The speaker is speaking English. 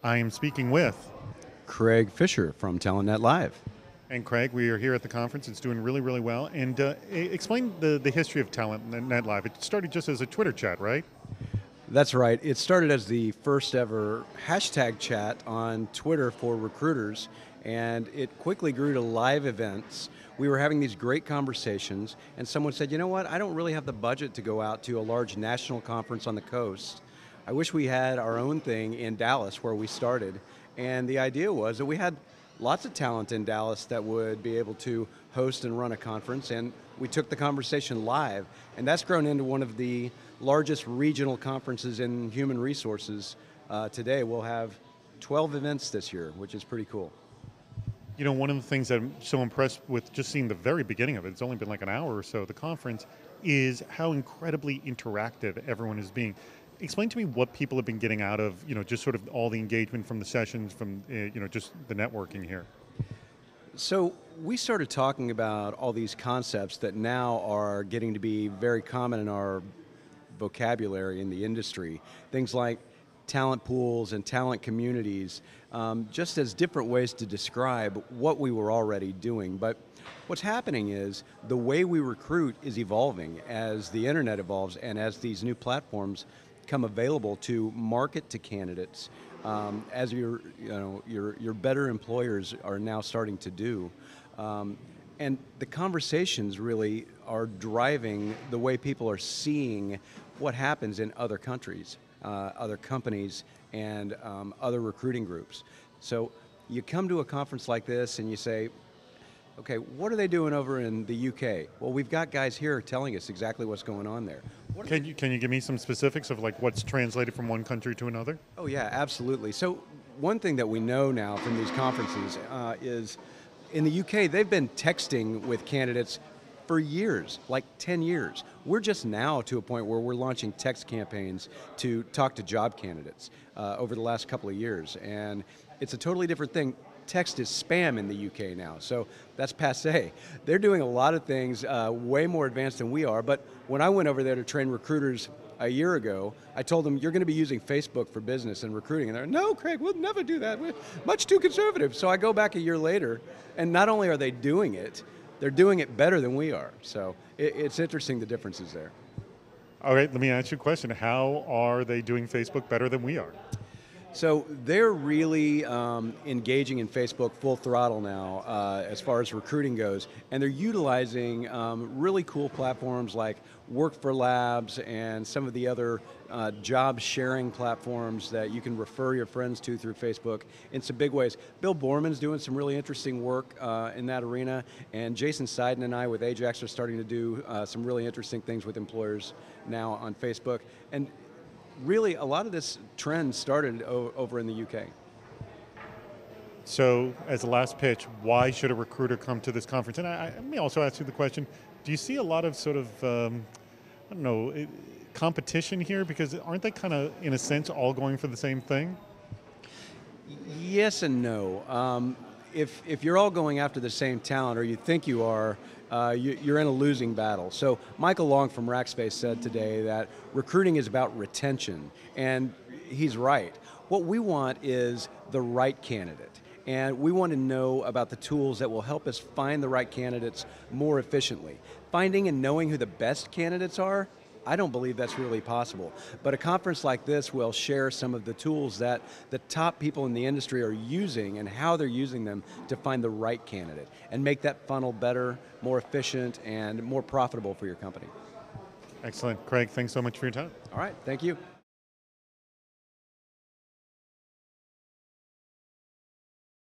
I am speaking with. Craig Fischer from TalentNet Live. And Craig, we are here at the conference. It's doing really, really well. And explain the history of TalentNet Live. It started just as a Twitter chat, right? That's right. It started as the first ever hashtag chat on Twitter for recruiters, and it quickly grew to live events. We were having these great conversations, and someone said, you know what, I don't really have the budget to go out to a large national conference on the coast. I wish we had our own thing in Dallas where we started. And the idea was that we had lots of talent in Dallas that would be able to host and run a conference, and we took the conversation live, and that's grown into one of the largest regional conferences in human resources today. We'll have 12 events this year, which is pretty cool. You know, one of the things that I'm so impressed with just seeing the very beginning of it, it's only been like an hour or so, the conference, is how incredibly interactive everyone is being. Explain to me what people have been getting out of, just sort of all the engagement from the sessions, from, just the networking here. So we started talking about all these concepts that now are getting to be very common in our vocabulary in the industry. Things like talent pools and talent communities, just as different ways to describe what we were already doing. But what's happening is the way we recruit is evolving as the internet evolves and as these new platforms come available to market to candidates, as your better employers are now starting to do. And the conversations really are driving the way people are seeing what happens in other countries, other companies, and other recruiting groups. So you come to a conference like this and you say, okay, what are they doing over in the UK? Well, we've got guys here telling us exactly what's going on there. Can you give me some specifics of like what's translated from one country to another? Oh yeah, absolutely. So one thing that we know now from these conferences is in the UK, they've been texting with candidates for years, like 10 years. We're just now to a point where we're launching text campaigns to talk to job candidates over the last couple of years. And it's a totally different thing. Text is spam in the UK now, so that's passé. They're doing a lot of things way more advanced than we are, but when I went over there to train recruiters a year ago, I told them, you're going to be using Facebook for business and recruiting, and they're, no, Craig, we'll never do that. We're much too conservative. So I go back a year later, and not only are they doing it, they're doing it better than we are. So it's interesting the differences there. All right, let me ask you a question. How are they doing Facebook better than we are? So they're really engaging in Facebook full throttle now as far as recruiting goes, and they're utilizing really cool platforms like Work for Labs and some of the other job sharing platforms that you can refer your friends to through Facebook in some big ways. Bill Borman's doing some really interesting work in that arena, and Jason Seiden and I with Ajax are starting to do some really interesting things with employers now on Facebook. And really, a lot of this trend started over in the UK. So, as a last pitch, why should a recruiter come to this conference? And I may also ask you the question, do you see a lot of sort of, competition here? Because aren't they kind of, in a sense, all going for the same thing? Yes and no. If you're all going after the same talent, or you think you are, you're in a losing battle. So Michael Long from Rackspace said today that recruiting is about retention, and he's right. What we want is the right candidate, and we want to know about the tools that will help us find the right candidates more efficiently. Finding and knowing who the best candidates are, I don't believe that's really possible. But a conference like this will share some of the tools that the top people in the industry are using and how they're using them to find the right candidate and make that funnel better, more efficient, and more profitable for your company. Excellent. Craig, thanks so much for your time. All right, thank you.